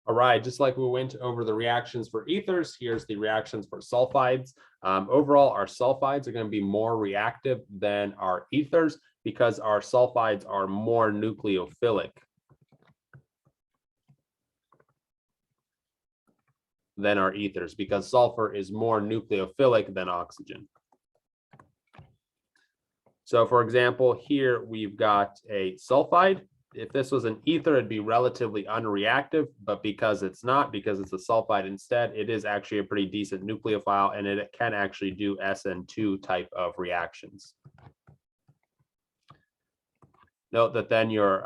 All right, just like we went over the reactions for ethers, here's the reactions for sulfides. Overall, our sulfides are going to be more reactive than our ethers because our sulfides are more nucleophilic than our ethers, because sulfur is more nucleophilic than oxygen. So for example, here we've got a sulfide. If this was an ether, it'd be relatively unreactive, but because it's not, because it's a sulfide instead, it is actually a pretty decent nucleophile, and it can actually do SN2 type of reactions. Note that then your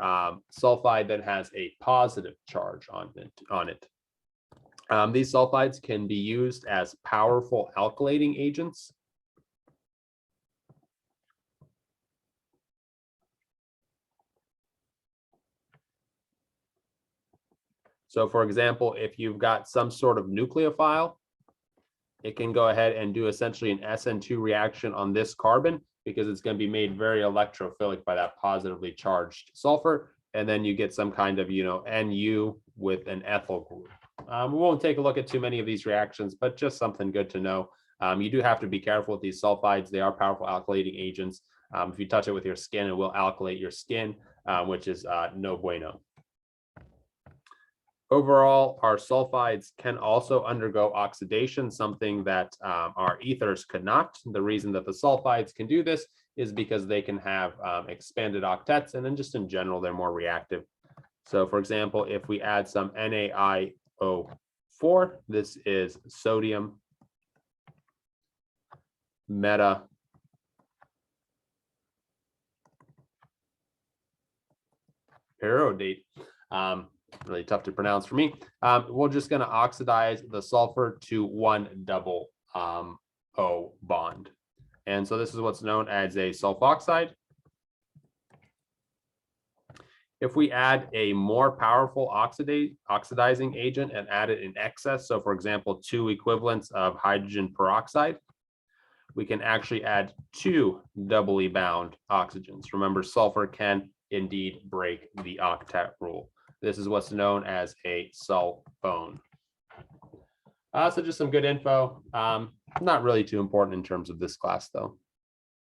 sulfide then has a positive charge on it. These sulfides can be used as powerful alkylating agents. So for example, if you've got some sort of nucleophile, it can go ahead and do essentially an SN2 reaction on this carbon because it's going to be made very electrophilic by that positively charged sulfur. And then you get some kind of, Nu with an ethyl group. We won't take a look at too many of these reactions, but just something good to know. You do have to be careful with these sulfides. They are powerful alkylating agents. If you touch it with your skin, it will alkylate your skin, which is no bueno. Overall, our sulfides can also undergo oxidation, something that our ethers could not. The reason that the sulfides can do this is because they can have expanded octets, and then just in general, they're more reactive. So for example, if we add some NaIO4, this is sodium meta perodate. Really tough to pronounce for me. We're just going to oxidize the sulfur to one double O bond. And so this is what's known as a sulfoxide. If we add a more powerful oxidizing agent and add it in excess, so for example, 2 equivalents of hydrogen peroxide, we can actually add 2 doubly bound oxygens. Remember, sulfur can indeed break the octet rule. This is what's known as a sulfone. So just some good info. Not really too important in terms of this class, though.